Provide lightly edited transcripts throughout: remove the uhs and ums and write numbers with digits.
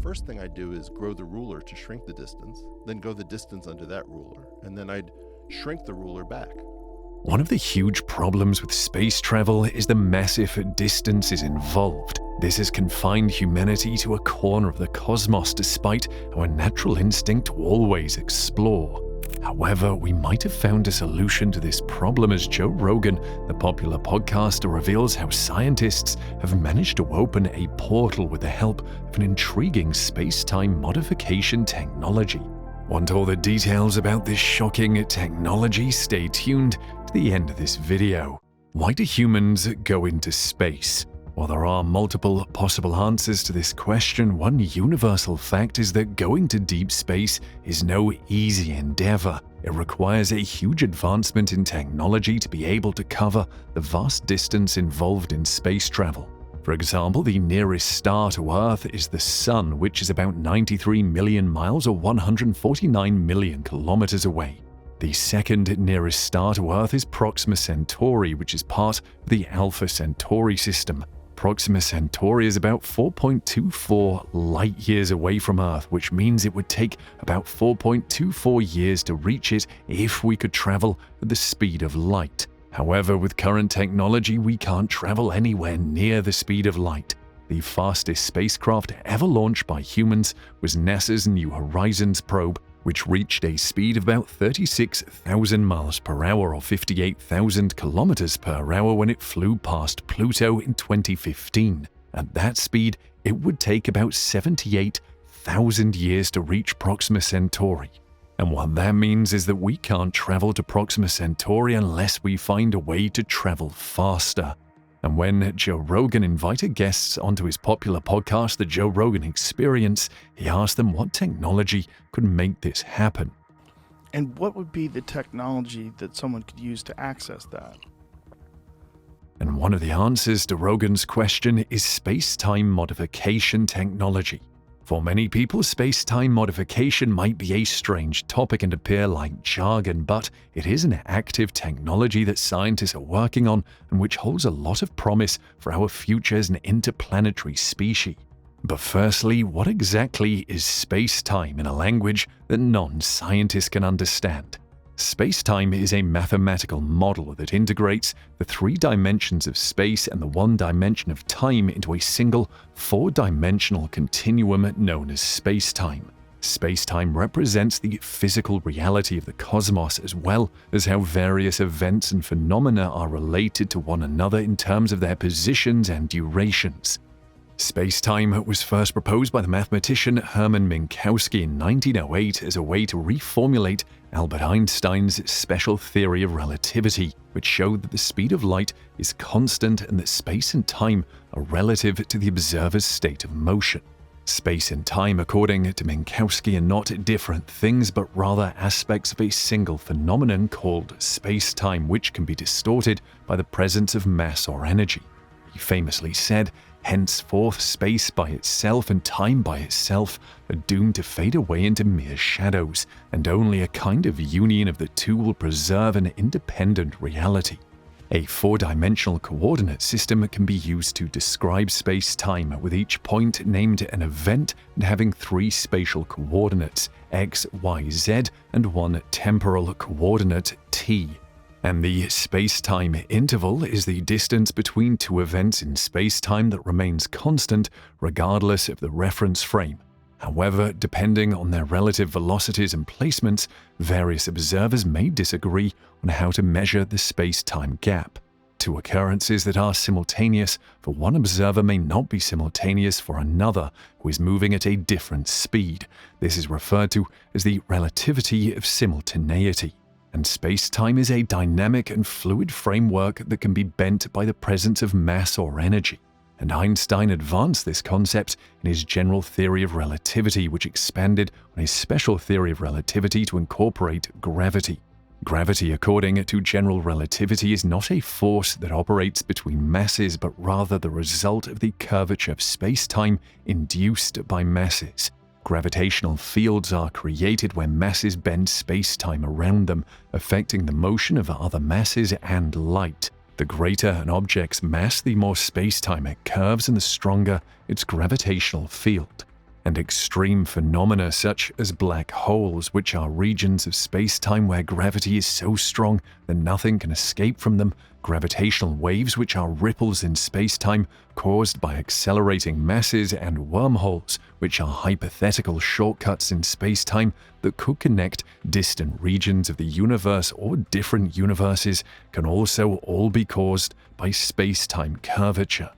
first thing I'd do is grow the ruler to shrink the distance, then go the distance under that ruler, and then I'd shrink the ruler back. One of the huge problems with space travel is the massive distances involved. This has confined humanity to a corner of the cosmos despite our natural instinct to always explore. However, we might have found a solution to this problem as Joe Rogan, the popular podcaster, reveals how scientists have managed to open a portal with the help of an intriguing space-time modification technology. Want all the details about this shocking technology? Stay tuned to the end of this video. Why do humans go into space? While there are multiple possible answers to this question, one universal fact is that going to deep space is no easy endeavor. It requires a huge advancement in technology to be able to cover the vast distance involved in space travel. For example, the nearest star to Earth is the Sun, which is about 93 million miles or 149 million kilometers away. The second nearest star to Earth is Proxima Centauri, which is part of the Alpha Centauri system. Proxima Centauri is about 4.24 light-years away from Earth, which means it would take about 4.24 years to reach it if we could travel at the speed of light. However, with current technology, we can't travel anywhere near the speed of light. The fastest spacecraft ever launched by humans was NASA's New Horizons probe, which reached a speed of about 36,000 miles per hour or 58,000 kilometers per hour when it flew past Pluto in 2015. At that speed, it would take about 78,000 years to reach Proxima Centauri. And what that means is that we can't travel to Proxima Centauri unless we find a way to travel faster. And when Joe Rogan invited guests onto his popular podcast, The Joe Rogan Experience, he asked them what technology could make this happen. And what would be the technology that someone could use to access that? And one of the answers to Rogan's question is space-time modification technology. For many people, space-time modification might be a strange topic and appear like jargon, but it is an active technology that scientists are working on and which holds a lot of promise for our future as an interplanetary species. But firstly, what exactly is space-time in a language that non-scientists can understand? Space-time is a mathematical model that integrates the 3 dimensions of space and the 1 dimension of time into a single 4-dimensional continuum known as space-time. Space-time represents the physical reality of the cosmos as well as how various events and phenomena are related to one another in terms of their positions and durations. Space-time was first proposed by the mathematician Hermann Minkowski in 1908 as a way to reformulate Albert Einstein's special theory of relativity, which showed that the speed of light is constant and that space and time are relative to the observer's state of motion. Space and time, according to Minkowski, are not different things but rather aspects of a single phenomenon called space-time, which can be distorted by the presence of mass or energy. He famously said, "Henceforth, space by itself and time by itself are doomed to fade away into mere shadows, and only a kind of union of the two will preserve an independent reality." A 4-dimensional coordinate system can be used to describe space-time, with each point named an event and having 3 spatial coordinates, x, y, z, and 1 temporal coordinate, t. And the space-time interval is the distance between 2 events in space-time that remains constant regardless of the reference frame. However, depending on their relative velocities and placements, various observers may disagree on how to measure the space-time gap. 2 occurrences that are simultaneous for one observer may not be simultaneous for another who is moving at a different speed. This is referred to as the relativity of simultaneity. And space-time is a dynamic and fluid framework that can be bent by the presence of mass or energy. And Einstein advanced this concept in his general theory of relativity, which expanded on his special theory of relativity to incorporate gravity. Gravity, according to general relativity, is not a force that operates between masses, but rather the result of the curvature of space-time induced by masses. Gravitational fields are created when masses bend space-time around them, affecting the motion of other masses and light. The greater an object's mass, the more space-time it curves and the stronger its gravitational field. and extreme phenomena such as black holes, which are regions of space-time where gravity is so strong that nothing can escape from them, gravitational waves, which are ripples in space-time caused by accelerating masses, and wormholes, which are hypothetical shortcuts in space-time that could connect distant regions of the universe or different universes, can also all be caused by space-time curvature.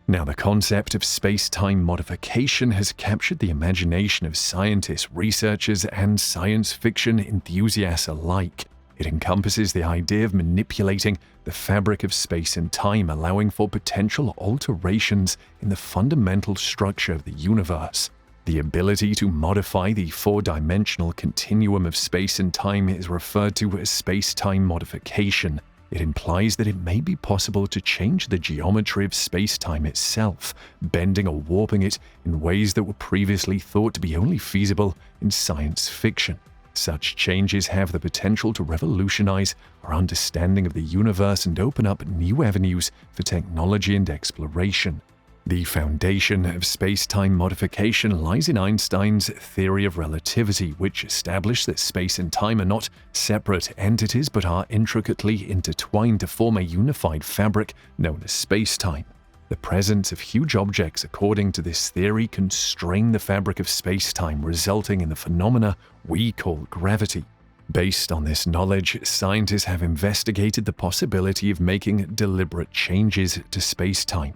Now, the concept of space-time modification has captured the imagination of scientists, researchers, and science fiction enthusiasts alike. It encompasses the idea of manipulating the fabric of space and time, allowing for potential alterations in the fundamental structure of the universe. The ability to modify the four-dimensional continuum of space and time is referred to as space-time modification. It implies that it may be possible to change the geometry of space-time itself, bending or warping it in ways that were previously thought to be only feasible in science fiction. Such changes have the potential to revolutionize our understanding of the universe and open up new avenues for technology and exploration. The foundation of space-time modification lies in Einstein's theory of relativity, which established that space and time are not separate entities but are intricately intertwined to form a unified fabric known as space-time. The presence of huge objects, according to this theory, can strain the fabric of space-time, resulting in the phenomena we call gravity. Based on this knowledge, scientists have investigated the possibility of making deliberate changes to space-time.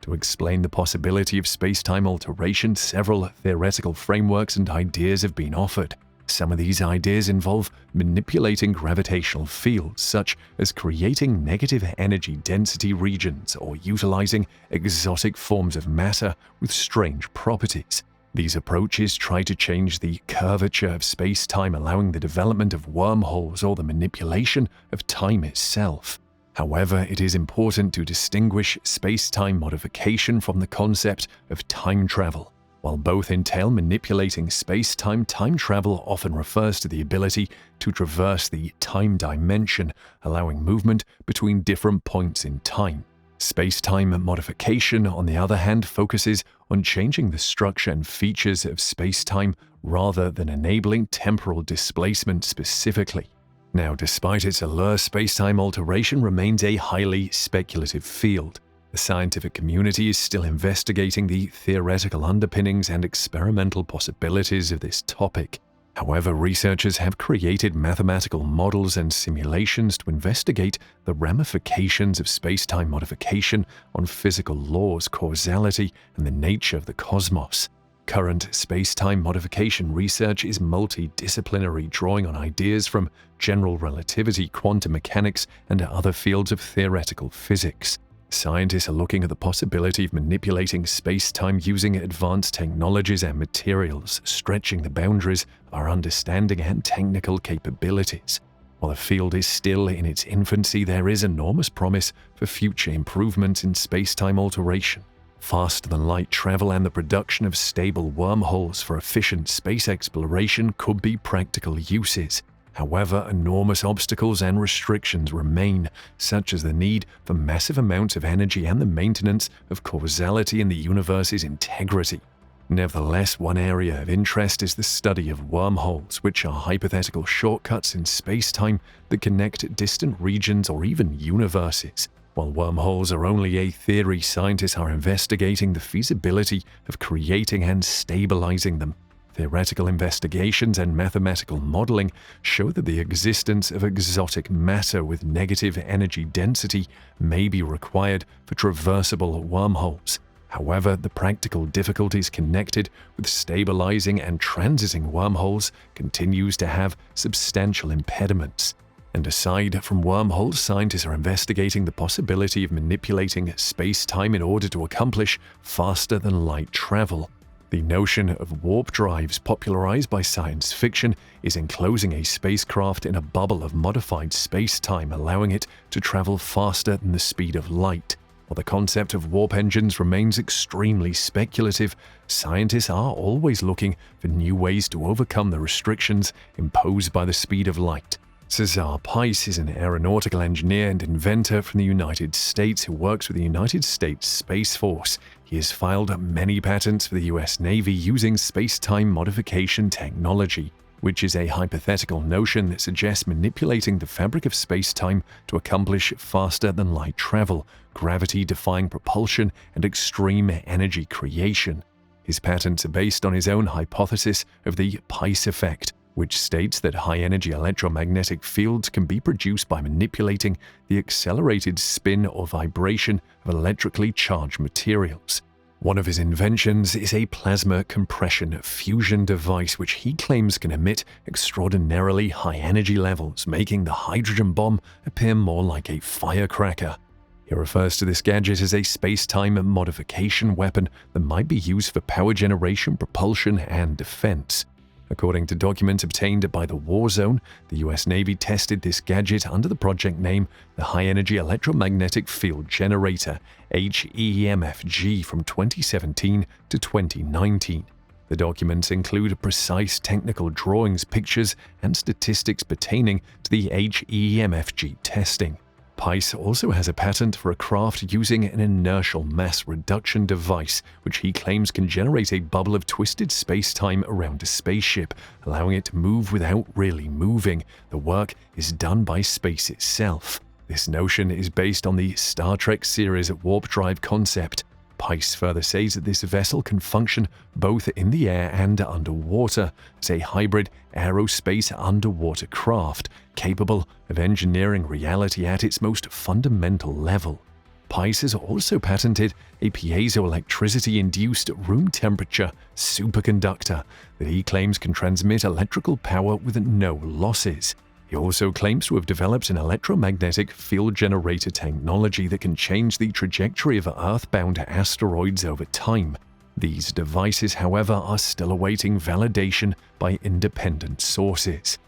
To explain the possibility of space-time alteration, several theoretical frameworks and ideas have been offered. Some of these ideas involve manipulating gravitational fields, such as creating negative energy density regions or utilizing exotic forms of matter with strange properties. These approaches try to change the curvature of space-time, allowing the development of wormholes or the manipulation of time itself. However, it is important to distinguish space-time modification from the concept of time travel. While both entail manipulating space-time, time travel often refers to the ability to traverse the time dimension, allowing movement between different points in time. Space-time modification, on the other hand, focuses on changing the structure and features of space-time rather than enabling temporal displacement specifically. Now, despite its allure, space-time alteration remains a highly speculative field. The scientific community is still investigating the theoretical underpinnings and experimental possibilities of this topic. However, researchers have created mathematical models and simulations to investigate the ramifications of space-time modification on physical laws, causality, and the nature of the cosmos. Current space-time modification research is multidisciplinary, drawing on ideas from general relativity, quantum mechanics, and other fields of theoretical physics. Scientists are looking at the possibility of manipulating space-time using advanced technologies and materials, stretching the boundaries of our understanding and technical capabilities. While the field is still in its infancy, there is enormous promise for future improvements in space-time alteration. Faster-than-light travel and the production of stable wormholes for efficient space exploration could be practical uses. However, enormous obstacles and restrictions remain, such as the need for massive amounts of energy and the maintenance of causality in the universe's integrity. Nevertheless, one area of interest is the study of wormholes, which are hypothetical shortcuts in space-time that connect distant regions or even universes. While wormholes are only a theory, scientists are investigating the feasibility of creating and stabilizing them. Theoretical investigations and mathematical modeling show that the existence of exotic matter with negative energy density may be required for traversable wormholes. However, the practical difficulties connected with stabilizing and transiting wormholes continues to have substantial impediments. And aside from wormholes, scientists are investigating the possibility of manipulating space-time in order to accomplish faster-than-light travel. The notion of warp drives, popularized by science fiction, is enclosing a spacecraft in a bubble of modified space-time, allowing it to travel faster than the speed of light. While the concept of warp engines remains extremely speculative, scientists are always looking for new ways to overcome the restrictions imposed by the speed of light. Cesar Pais is an aeronautical engineer and inventor from the United States who works with the United States Space Force he has filed many patents for the US Navy using space-time modification technology, which is a hypothetical notion that suggests manipulating the fabric of space-time to accomplish faster-than-light travel, gravity-defying propulsion, and extreme energy creation. His patents are based on his own hypothesis of the Pice effect, which states that high-energy electromagnetic fields can be produced by manipulating the accelerated spin or vibration of electrically charged materials. One of his inventions is a plasma compression fusion device which he claims can emit extraordinarily high energy levels, making the hydrogen bomb appear more like a firecracker. He refers to this gadget as a space-time modification weapon that might be used for power generation, propulsion, and defense. According to documents obtained by the War Zone, the US Navy tested this gadget under the project name the High Energy Electromagnetic Field Generator, HEMFG, from 2017 to 2019. The documents include precise technical drawings, pictures, and statistics pertaining to the HEMFG testing. Pice also has a patent for a craft using an inertial mass reduction device, which he claims can generate a bubble of twisted space-time around a spaceship, allowing it to move without really moving. The work is done by space itself. This notion is based on the Star Trek series warp drive concept. Pice further says that this vessel can function both in the air and underwater as a hybrid aerospace underwater craft, capable of engineering reality at its most fundamental level. Pice has also patented a piezoelectricity-induced room temperature superconductor that he claims can transmit electrical power with no losses. He also claims to have developed an electromagnetic field generator technology that can change the trajectory of Earth-bound asteroids over time. These devices, however, are still awaiting validation by independent sources.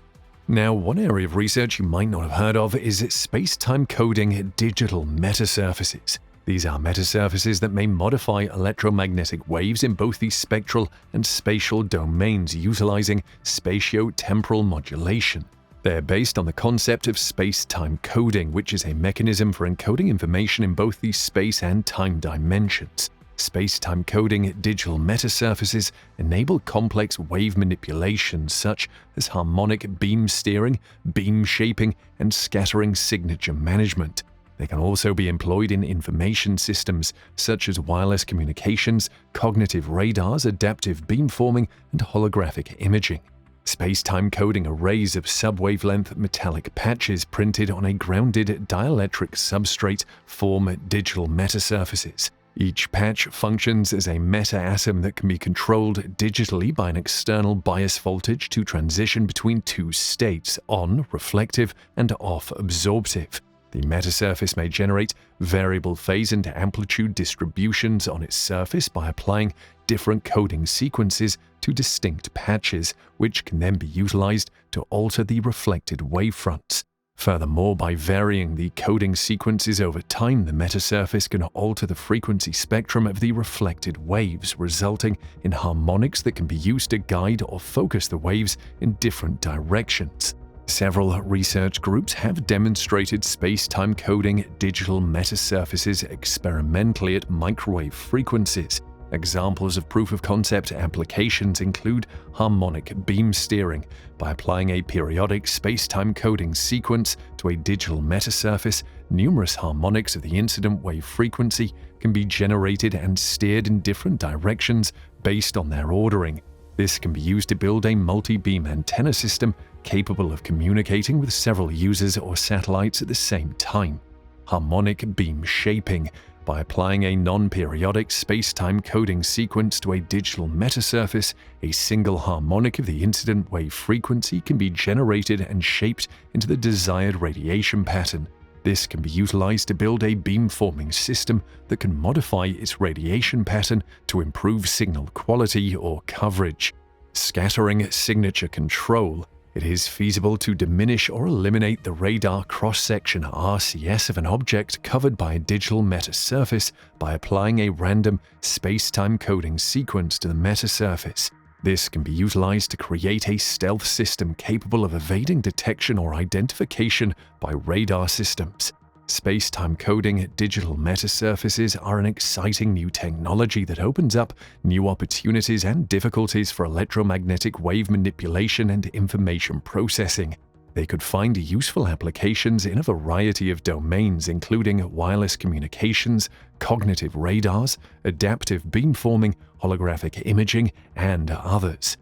Now, one area of research you might not have heard of is space-time coding digital metasurfaces. These are metasurfaces that may modify electromagnetic waves in both the spectral and spatial domains utilizing spatio-temporal modulation. They're based on the concept of space-time coding, which is a mechanism for encoding information in both the space and time dimensions. Space-time coding digital metasurfaces enable complex wave manipulations such as harmonic beam steering, beam shaping, and scattering signature management. They can also be employed in information systems such as wireless communications, cognitive radars, adaptive beamforming, and holographic imaging. Space-time coding arrays of sub-wavelength metallic patches printed on a grounded dielectric substrate form digital metasurfaces. Each patch functions as a meta-atom that can be controlled digitally by an external bias voltage to transition between two states, on reflective and off absorptive. The metasurface may generate variable phase and amplitude distributions on its surface by applying different coding sequences to distinct patches, which can then be utilized to alter the reflected wavefronts. Furthermore, by varying the coding sequences over time, the metasurface can alter the frequency spectrum of the reflected waves, resulting in harmonics that can be used to guide or focus the waves in different directions. Several research groups have demonstrated space-time coding digital metasurfaces experimentally at microwave frequencies. Examples of proof-of-concept applications include harmonic beam steering. By applying a periodic space-time coding sequence to a digital metasurface, numerous harmonics of the incident wave frequency can be generated and steered in different directions based on their ordering. This can be used to build a multi-beam antenna system capable of communicating with several users or satellites at the same time. Harmonic beam shaping. By applying a non-periodic space-time coding sequence to a digital metasurface, a single harmonic of the incident wave frequency can be generated and shaped into the desired radiation pattern. This can be utilized to build a beamforming system that can modify its radiation pattern to improve signal quality or coverage. Scattering signature control. It is feasible to diminish or eliminate the radar cross-section RCS of an object covered by a digital metasurface by applying a random space-time coding sequence to the metasurface. This can be utilized to create a stealth system capable of evading detection or identification by radar systems. Space-time coding digital metasurfaces are an exciting new technology that opens up new opportunities and difficulties for electromagnetic wave manipulation and information processing. They could find useful applications in a variety of domains, including wireless communications, cognitive radars, adaptive beamforming, holographic imaging, and others.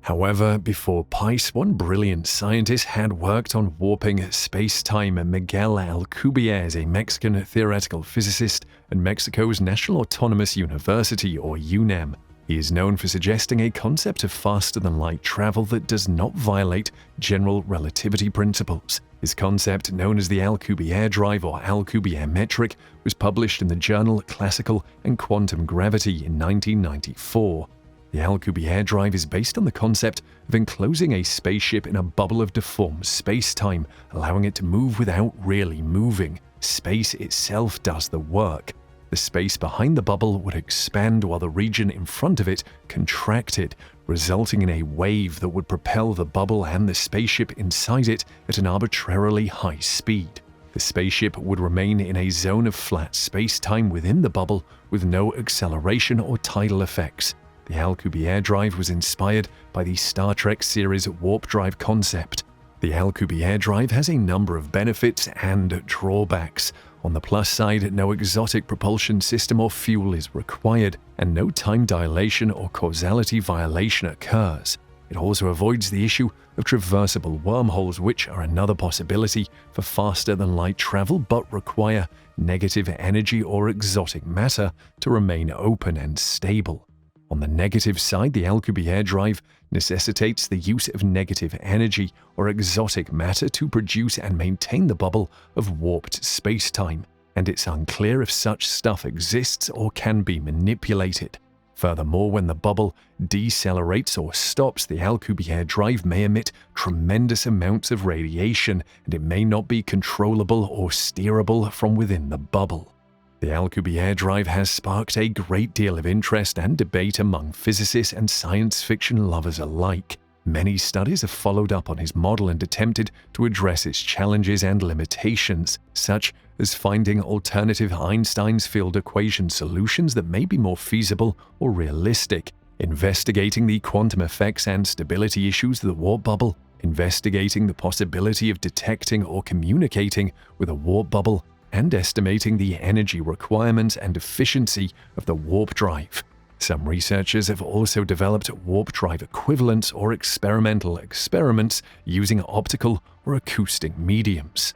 However, before PICE, one brilliant scientist had worked on warping space-time. Miguel Alcubierre is a Mexican theoretical physicist at Mexico's National Autonomous University, or UNAM. He is known for suggesting a concept of faster-than-light travel that does not violate general relativity principles. His concept, known as the Alcubierre drive or Alcubierre metric, was published in the journal Classical and Quantum Gravity in 1994. The Alcubierre drive is based on the concept of enclosing a spaceship in a bubble of deformed space-time, allowing it to move without really moving. Space itself does the work. The space behind the bubble would expand while the region in front of it contracted, resulting in a wave that would propel the bubble and the spaceship inside it at an arbitrarily high speed. The spaceship would remain in a zone of flat space-time within the bubble with no acceleration or tidal effects. The Alcubierre drive was inspired by the Star Trek series warp drive concept. The Alcubierre drive has a number of benefits and drawbacks. On the plus side, no exotic propulsion system or fuel is required, and no time dilation or causality violation occurs. It also avoids the issue of traversable wormholes, which are another possibility for faster-than-light travel but require negative energy or exotic matter to remain open and stable. On the negative side, the Alcubierre drive necessitates the use of negative energy or exotic matter to produce and maintain the bubble of warped space-time, and it's unclear if such stuff exists or can be manipulated. Furthermore, when the bubble decelerates or stops, the Alcubierre drive may emit tremendous amounts of radiation, and it may not be controllable or steerable from within the bubble. The Alcubierre drive has sparked a great deal of interest and debate among physicists and science fiction lovers alike. Many studies have followed up on his model and attempted to address its challenges and limitations, such as finding alternative Einstein's field equation solutions that may be more feasible or realistic, investigating the quantum effects and stability issues of the warp bubble, investigating the possibility of detecting or communicating with a warp bubble, and estimating the energy requirements and efficiency of the warp drive. Some researchers have also developed warp drive equivalents or experimental experiments using optical or acoustic mediums.